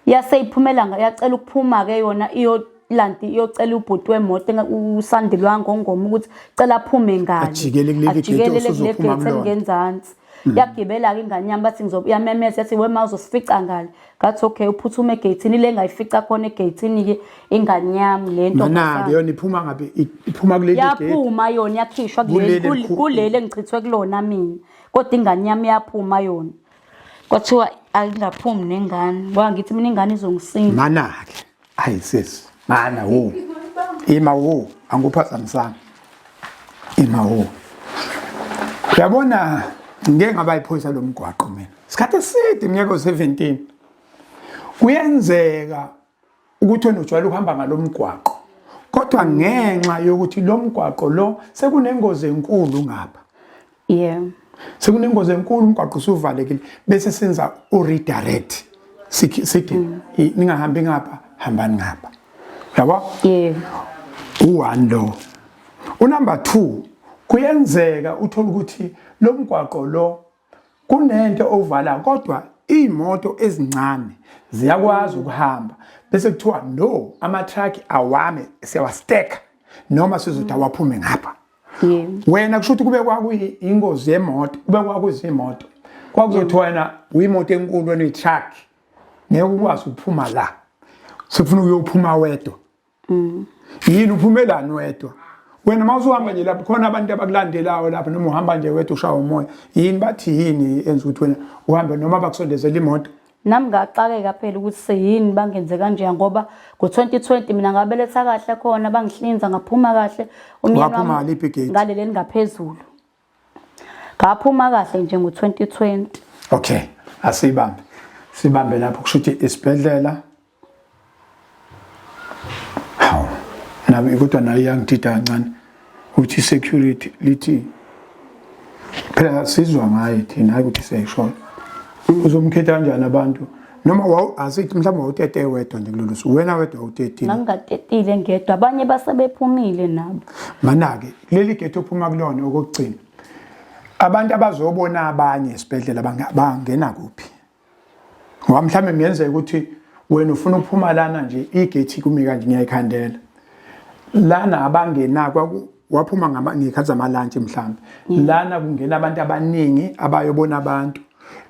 yaseyiphumela yacela ukuphuma ke yona iyocela ubhuti wemoto usandilwa ngongoma ukuthi cela aphume ngale ajikele kuleli gate elingenzansi yagibela ke ingane yami bathi ngizobuyamemeza yathi wema uzosifica ngale ngathi okay uphuthume egate le ngayifica khona egate ke ingane yami lento mana yona iphuma ngabe iphuma kuleli gate yaphuma yona yakhishwa kulele engichithwe kulona mina kodwa ingane yami yaphuma yona kwathiwa ayilaphumi nengane ngoba ngithi mina ingane izongisinda mana ke hayi sis mana ima anguphazamisana ima uyabona ngeke ngaba iphoyisa lomgwaqo mina isikhathi eside iminyaka 17 kuyenzeka ukuthi wena ujwayele ukuhamba ngalomgwaqo kodwa ngenxa yokuthi lomgwaqo lo sekunengozi enkulu ngapha sekunengozi enkulu umgwaqo usuvalekile bese senza redirect sithi ningahambi ngapha hambani ngapha yabo u1 lo unumber 2 kuyenzeka uthola ukuthi lo mgwaqo lo kunento ovala kodwa imoto ezincane ziyakwazi ukuhamba bese kuthiwa no ama truck awame siyawastack noma sizothi awaphume ngapha wena kusho ukuthi kube kwakuyingozi yemoto kube kwakuzimoto kwakuzothiwa wena uyimoto enkulu wena truck ngeke ukwazi ukuphuma la sifuna ukuyophuma wedwa yini uphumelani wedwa wena mawuzohamba nje lapho khona abantu abakulandelayo lapho noma uhamba nje wedwa ushaya umoya yini bathi yini enza ukuthi wena uhambe noma bakusondezela imoto nami ngaxakeka phela ukuthi seyini bangenze kanje ngoba ngo2020 mina ngabeletha kahle khona bangihlinza ngaphuma kahle umyeni wami ngaleli ngaphezulu ngaphuma kahle nje ngo2020 okay sibambe lapho kusho ukuthi isibhedlela nami kodwa nayo yangithinta kancane uthi security lithi phela sizwa ngayo thina hayi ukuthi siyayisho uzomkhetha kanjani abantu noma asithi mhlawumbe awutete wedwa nje kulolu suku wena wedwa awutetile ngingatetile ngedwa abanye basebephumile nabo mana ke leli gate ophuma kulona okugcina abantu abazobona abanye esibhedlela bangena kuphi ngoba mhlawumbe ngiyenzeka ukuthi wena ufuna ukuphuma lana nje igate kumi kanje ngiyayikhandela lana abangena waphuma ngekhathi zamalunch mhlawumbe lana kungena abantu abaningi abayobona abantu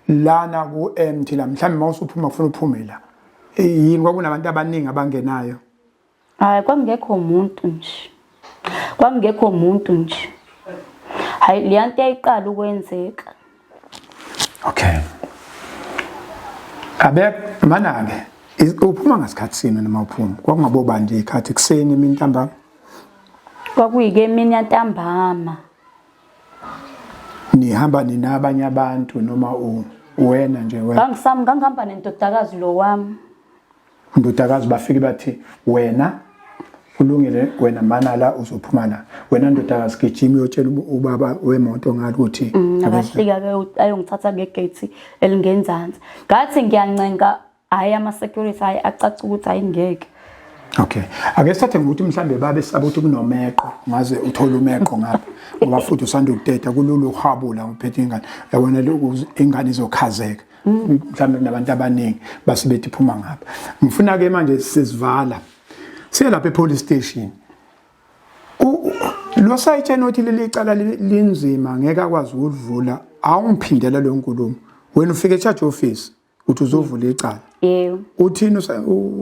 lana ku empty la mhlawumbe mawusuphuma ufuna uphume la yini kwakunabantu abaningi abangenayo hayi kwangekho umuntu nje hayi liyanto yayiqala ukwenzeka okay mana ke uphuma ngasikhathi sini noma uphuma kwakungaboba nje ikhathi ekseni emini ntambama kwakuyike emini yantambama nihamba ninabanye abantu noma wena nje wena ngangihamba nendodakazi lo wami indodakazi bafike bathi wena kulungile wena mana la uzophuma la wena ndodakazi gijima uyotshela ubaba wemoto ngalo ukuthi abahlika ke ayongithatha ngegate elingenzansi ngathi ngiyancenga hayi ama security hayi acaca ukuthi ayingeke okay ake sithathe ukuthi mhlambe babe sabuthi kunomeqo ngaze uthola umeqo ngapha ngoba futhi usanda ukuteta kululu uhabula uphethe ingane yabona lokhu ingane izokhazeka mhlambe kunabantu abaningi basibethi phuma ngapha ngifuna ke manje sisivala lapha epolice station lo sayitshena uthi leli cala linzima ngeke akwazi ukudlula awungiphindela lo nkulumo wena ufike e-charge office uthi uzovula icala yebo uthini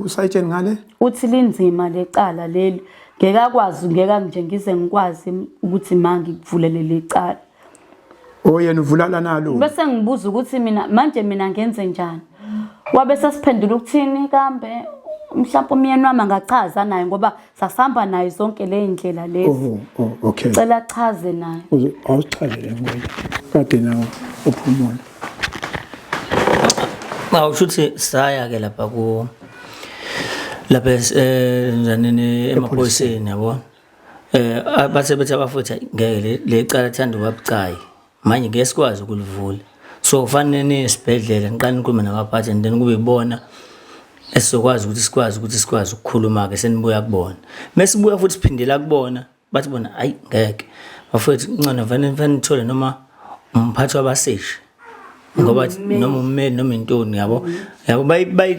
usayitshena ngale uthi linzima lecala leli ngeke akwazi ngeke nje ngize ngikwazi ukuthi manje ngivulele lecala yena uvulala nalo bese ngibuza ukuthi mina manje ngenze njani wabe sesiphendula ukuthini kambe mhlawumbe umyeni wami angachaza naye ngoba sasihamba naye zonke le ndlela lezi. Okay. Cela achaze naye. Awusichazele ngoba kade nawo uphumula. Awushuthi saya ke lapha njanini emaphoyiseni yabo. Bathe abafutha ngeke le cala thanda ubabucayi. Manje ngeke sikwazi ukulivula. So kufanele nesibhedlela ngiqala ukukhuluma nabaphathi and then kube ibona esizokwazi ukuthi sikwazi ukukhuluma ke senibuya kubona. Mesibuya futhi siphindela kubona bathi bona hayi ngeke. Bafethu ncane fanele nithole noma umphathi wabaseshi. Ngoba noma ummeli noma intoni yabo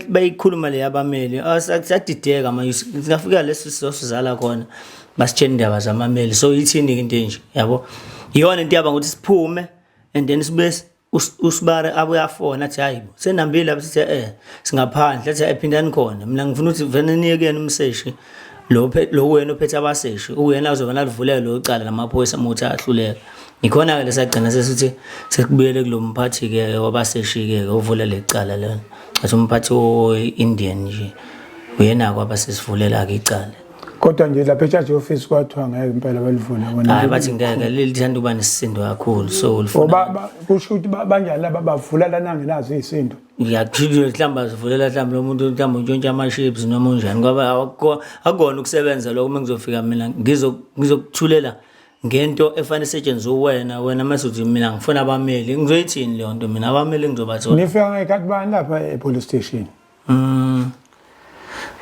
bayikhuluma le yabameli asadideka manje singafika leso sizozala khona basitshela indaba zamameli so yithini into enje yabo iyona into yaba ukuthi siphume and then sibe usibare abuyafona athi hayi senambile lapho sithi singaphandle athi ayiphindani khona mina ngifuna ukuthi vele niyekeni umseshi lo wena ophethe abaseshi uyena uzobona livuleke lo cala lamaphoyisa umuthi ahluleka ikhona ke lesagcina sesithi sekubuyele kulomphathi ke wabaseshi ke ovula lecala lona athi umphathi oIndian nje uyena kwabasesivulela ke icala kodwa nje lapha eCharge office kwathiwa ngeke impela balivule bona hayi bathi ngeke lithanda ukuba nesisindo kakhulu so ulifuna kusho ukuthi banjani laba bavula lana ngenazo izisindo ngiyakuthula mhlamba sivulela mhlamba lo muntu mhlamba untshontsha ama chips noma unjani ngoba akukona ukusebenza lokho mengizofika mina ngizokuthulela ngento efanele isetshenzwe wena masuthi mina ngifuna abameli ngizoyithini leyo nto mina abameli ngizobathola nifika ngekhathi bani lapha epolice station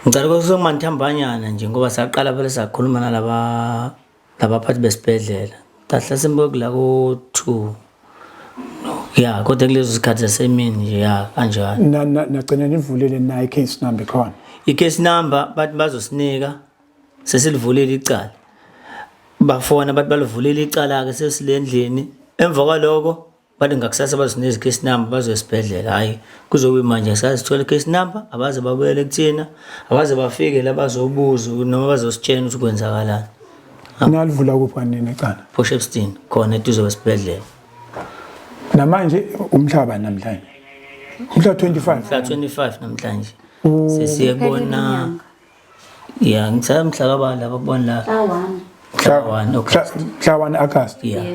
ngicela ukuthi ngimantambanyana nje ngoba saqala phela sakhuluma nalabaphathi besibhedlela kahla semboku la ko2 ya kodwa kulezo sikhathi zasemini nje ya kanjalo nagcina nivulele na case number khona case number bathi bazosinika sesilivulele icala bafona bathi balivulele icala ke sesilendlini emva kwaloko bathi ngakusasa bazinikeza case number bazoyesibhedlela hayi kuzobe manje sasithola case number abaze babuyele kuthina abaze bafike la bazobuza noma bazositshela ukuthi kwenzakalani nalivula kuphanini ecala Potchefstroom khona eduze kwesibhedlela namanje umhlaba namhlanje umhla 25 namhlanje sesiyebona ya ngithatha mhla kabala babona la mhla 1 August yeah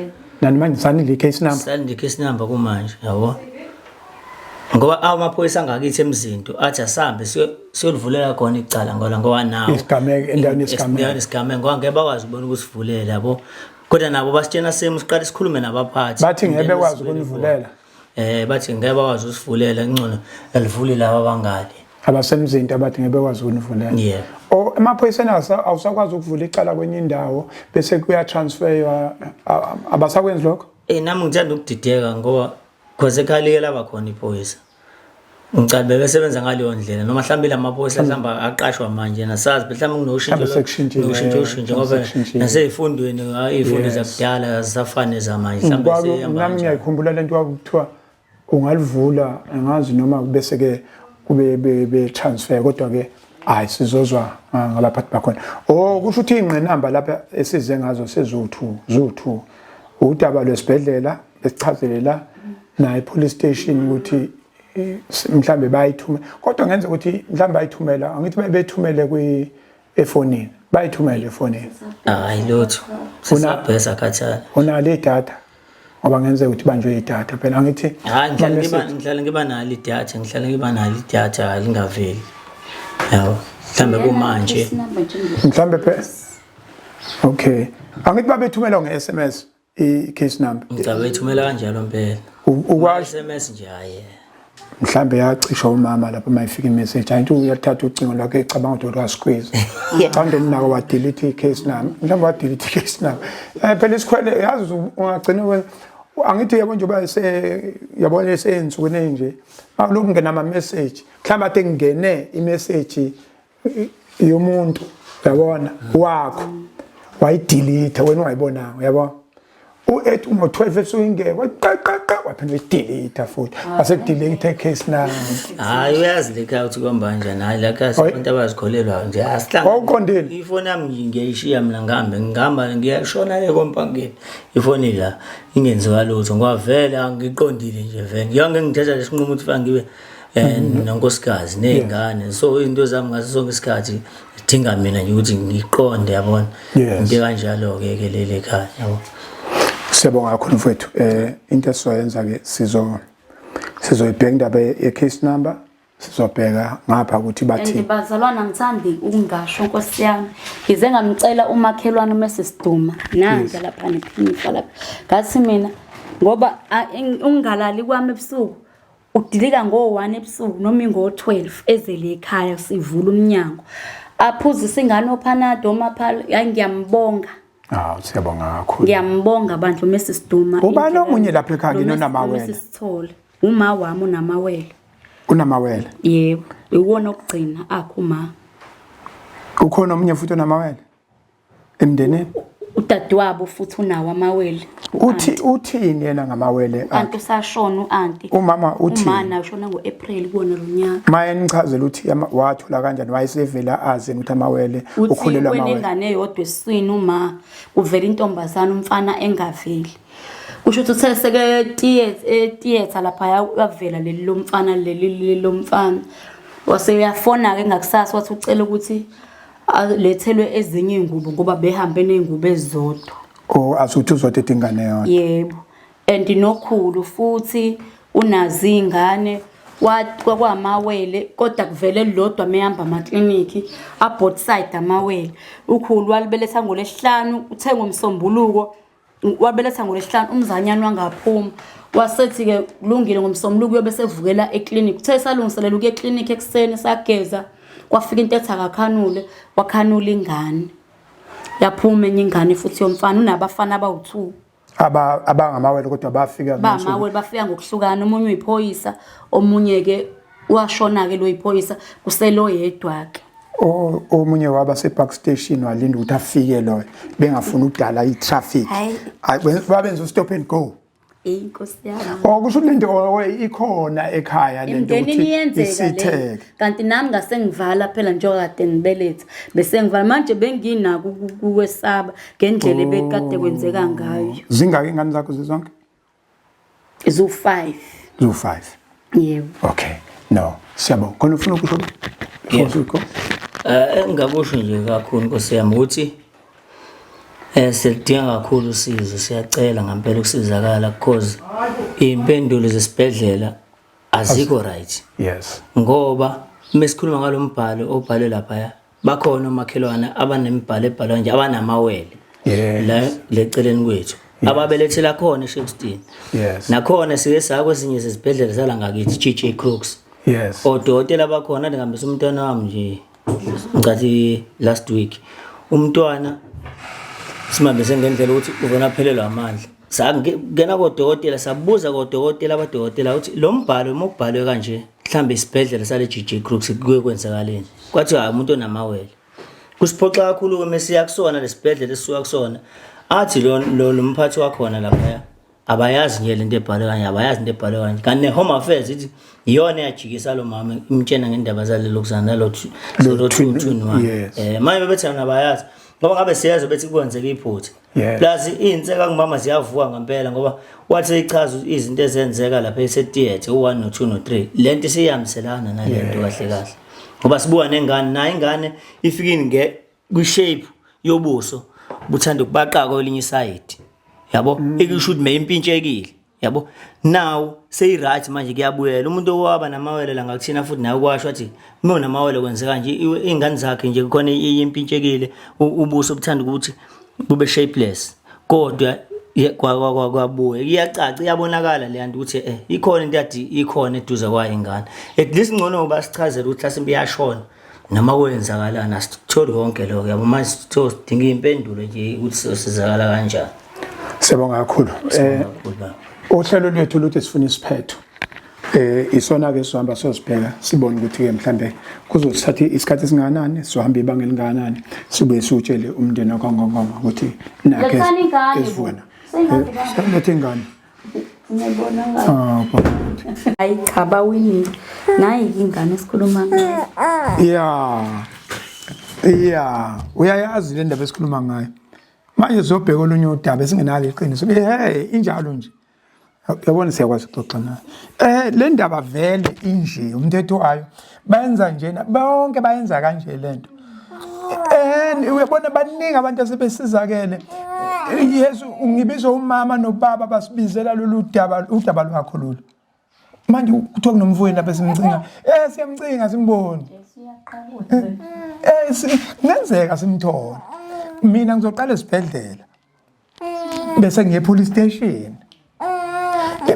nani manje sanile case number sanile case number kumanje yabo ngoba amaphoyisa angakithi emzinto athi asambe siyolivulela khona icala ngoba nawo isigameke endaweni isigameke ngoba ngeke bakwazi ukubona ukusivulela yabo kodwa nabo basitshena siqala sikhulume nabaphathi bathi ngeke bekwazi ukunivulela bathi ngeke bakwazi usivulela ngcono alivule laba abangali abasemzinto abathi ngeke bekwazi ukunivulela yeah emaphoyiseni awusakwazi ukuvula icala kwenye indawo bese kuya transfer abasakwenzi lokho nami ngithanda ukudideka ngoba cause ekhali laba khona iphoyisa ngicela bebesebenza ngaleyo ndlela noma mhlawumbe lamaphoyisa mhlawumbe aqashwa manje nasazi mhlawumbe kunoshintsho ngoba naseyifundweni izifundo zakudala azisafane zamanje mhlawumbe nami ngiyayikhumbula lento wakuthiwa ungalivula angazi noma bese ke kube be transfer kodwa ke hayi sizozwa ngabaphathi bakhona kusho ukuthi ingqinamba lapha esize ngazo sezu2 udaba lwesibhedlela esichazelela naye police station ukuthi mhlambe bayithumela kodwa ngenza ukuthi mhlambe bayithumela angithi bethumele efonini bayithumele efonini hayi lutho sisabhesa khathala unale data ngoba ngenza ukuthi banjwe idata phela angithi hayi ngihlala ngiba nalo idata lingaveli yawo mhlambe kumanje mhlambe okay angithi babethumela nge-SMS i-case number ngicabethumela kanjalo mpela ukwazi SMS nje hayi mhlambe yacishwa umama lapho mayifika imessage ayithi uyathatha ucingo lwakhe ecabanga ukuthi ukwasqueeze qando umnako wa delete i-case number mhlambe wa delete i-case number phela isikhwele yazi ungagcina angithi yabo nje yabona esensukwini enje lokungena ama message mhlawumbe ade ngene imessage yomuntu yabona wakho wayidelete wena ungayibona uyabona u8 ngo12 esuyingeke waqaqaqa waphinde uyidelete futhi wasekudelete case number hayi uyazi lekha uthi kwamba njani hayi la kasi abantu abazikholelwa nje asihlanga awuqondile ifoni yami ngiyayishiya mina ngihamba ngiyashona ekompangeni ifoni la ingenziwa lutho ngoba vele angiqondile nje vele yonke ngithatha lesinqumo ukuthi fanele ngibe nonkosikazi nezingane so into zami ngaso sonke isikhathi idinga mina nje ukuthi ngiqonde yabona into kanjalo ke lele ekhaya yabo. Siyabonga kakhulu mfowethu. Into esizoyenza ke sizoyibheka indaba ye-case number, sizobheka ngapha ukuthi bathi bazalwana ngithandi ukungasho Nkosi yami. Ngize ngamcela umakhelwane uMesisiduma nanga lapha nephinifa lapha. Ngathi mina ngoba ungalali kwami ebusuku udilika ngo1 ebusuku noma ngo12 ezele ekhaya sivula umnyango. Aphuzisa ingane ophanado omaphala ngiyambonga. Siyabonga kakhulu. Ngiyambonga bandlu Mesisiduma. Ubani omunye lapha ekhaya nonamawele? Sisithole. Uma wami unamawele. Unamawele? Yebo, iwona okugcina akhuma. Ukhona omunye futhi onamawele? Emndenini? Udadewabo futhi unawo amawele. Uthini yena ngamawele? Anti usashona uanti. Umama uthi umama ushona ngoApril kuona lo nyaka. Maye nichazela uthi wathola kanjani wayesevela aze ukuthi amawele ukhulelwa amawele. Uthi ingane eyodwa esiswini uma kuvela intombazana umfana engaveli. Kusho ukuthi seke theater lapha yavela leli lomfana. Wase uyafona ke ngakusasa wathi ucela ukuthi lethelwe ezinye ingubo ngoba behambe nezingubo ezodwa. Asuthi uzothetha ingane yona. Yebo. And nokhulu futhi unazi ingane kwamawele kodwa kuvele lodwa mehamba ama-clinic both side amawele. Ukhulu walibeletha ngoLesihlanu uthenga umsombuluko wabeletha ngoLesihlanu umzanyana wangaphuma wasethi ke kulungile ngomsombuluko yobe sevukela eclinic uthe salungiselela ukuya eclinic ekseni sageza kwafika into ethi akakhanule wakhanula ingane yaphuma enye ingane futhi yomfana unabafana abawu2 abangamawele kodwa bafika bamawele bafika ngokuhlukana omunye uyiphoyisa omunye ke washona ke lo yiphoyisa kuselo yedwa ke omunye waba separk station walinda ukuthi afike lo bengafuna ukudala itraffic babenza stop and go. Inkosi yami. Kusho lento ikhona ekhaya lento ukuthi isitheke. Kanti nami ngase ngivala phela njengoba kade ngibeletha. Bese ngivala manje benginako ukwesaba ngendlela ebekade kwenzeka ngayo. Zingaki ingane zakho zizonke? Zo5. Zo5. Yebo. Okay. No. Siyabonga. Khona ufuna ukusho? Engakusho nje kakhulu Nkosi yami ukuthi sidinga kakhulu usizo siyacela ngempela ukusizakala because impendulo zesibhedlela azikho right. Yes. Ngoba mesikhuluma ngalombhalo obhalwe lapha bakhona omakhelwana abanemibhalo ebhalwa nje abanamawele. La leceleni kwethu ababelethela khona eShepstone. Yes. Nakhona sike sakwezinye izibhedlela zala ngakithi GJ Crooks. Yes. Odokotela bakhona ngihambisa umntwana wami nje ngathi last week umntwana simambese ngendlela ukuthi uvona phelelwa amandla sakungena kodokotela sabuza kodokotela abadokotela ukuthi lo mbhalo mokubhalwe kanje mhlambe isibhedlela sale GJ Crooks kuye kwenzakaleni kwathi hayi umuntu onamawele kusiphoxa kakhulu ke mesiya kusona lesibhedlela esisuka kusona athi lo mphathi wakhona lapha abayazi nje lento ebhalwe kanje abayazi into ebhalwe kanje kanti neHome Affairs ithi iyona yajikisa lo mama imtshena ngendaba zalelo kuzana lo 221 manje bethana abayazi ngoba ngabe siyazi bethi kwenzeka iphutha plus inseka ngumama ziyavuka ngempela ngoba wathi ichaza izinto ezenzeka lapha esetheater u1 no2 no3 lento siyamselana nalento kahle kahle ngoba sibuka nengane nayo ingane ifikini kwishape yobuso buthanda ukubaqaka kwelinye side yabo ikusho ukuthi meyimpintshekile yabo now say right manje kuyabuyela umuntu owaba namawele la ngakuthina futhi nayo kwasho athi uma namawele kwenzeka nje ingane zakhe nje khona iyimpintshekile ubuso buthanda ukuthi bube shapeless kodwa kwabuye iyacaca iyabonakala le nto ukuthi ikhona into yathi ikhona eduze kwayo ingane at least ngcono ngoba sichazela ukuthi mhlawumbe iyashona noma kwenzakalana asitholi konke lokho yabo manje sidinga impendulo nje ukuthi sosizakala kanjani. Siyabonga kakhulu. Uhlelo lwethu luthi sifuna isiphetho. Isona ke sohamba sosibheka sibone ukuthi ke mhlambe kuzothatha isikhathi esinganani sohamba ibanga elinganani sibuye siutshele umndeni wakangongoma ukuthi nakhe esivuna. Lethe ingane. Ngiyabona ngathi. Hayi cha bawini. Nayi ingane esikhuluma ngayo. Yeah. Uyayazi le ndaba esikhuluma ngayo. Manje zobheka olunye udaba esingenalo iqiniso. Injalo nje. Yabona siyakwazi ukuxoxa naye. Le ndaba vele inje umthetho wayo bayenza njena bonke bayenza kanje lento. Uyabona baningi abantu asebesizakele. Yesu ungibiza umama nobaba basibizela lolu udaba lwakho lolu. Manje kuthiwa kunomfowenu lapha simcinga. Siyamcinga simboni. Ngenzeka simthole. Mina ngizoqala esibhedlela. Bese ngiye police station.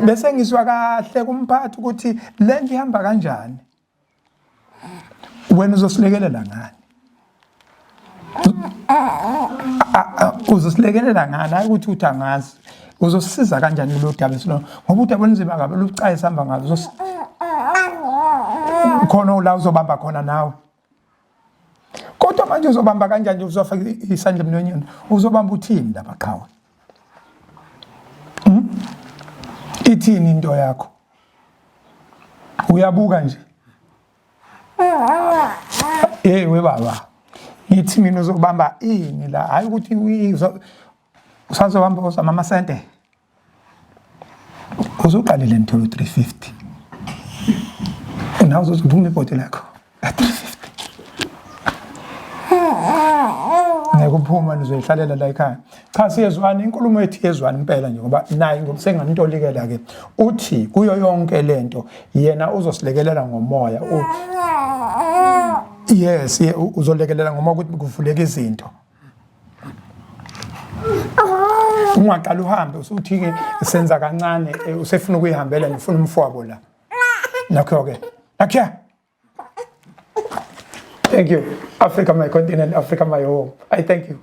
Bese ngiswa kahle kumphathi ukuthi le nto ihamba kanjani. Wena uzosilekelela ngani? Uzosilekelela ngani hayi ukuthi uthi angazi. Uzosisiza kanjani lo daba sino ngoba udaba olunzima kabi lucayi sihamba ngalo. Khona la uzobamba khona nawe. Kodwa manje uzobamba kanjani uzofaka isandla emlonyeni? Uzobamba uthini lapha qhawe? Ithini into yakho? Uyabuka nje. We baba. Ngithi mina uzobamba ini la hayi ukuthi usazobamba osama sente. Uzoqalile ntolo 350. Una uzophuma ibhote lakho. 350. Ngekuphuma nizoyihlalela la ekhaya. Cha siyezwana inkulumo ethi yezwana impela nje ngoba nayi ngokusengantolikela ke uthi kuyo yonke lento yena uzosilekelela ngomoya. Yes, uzolekelela ngoba ukuthi kuvuleka izinto. Ungaqala uhambe usuthi ke senza kancane usefuna ukuyihambela ngifuna umfowabo la. Nakho ke. Akya. Thank you. Africa my continent, Africa my home. I thank you.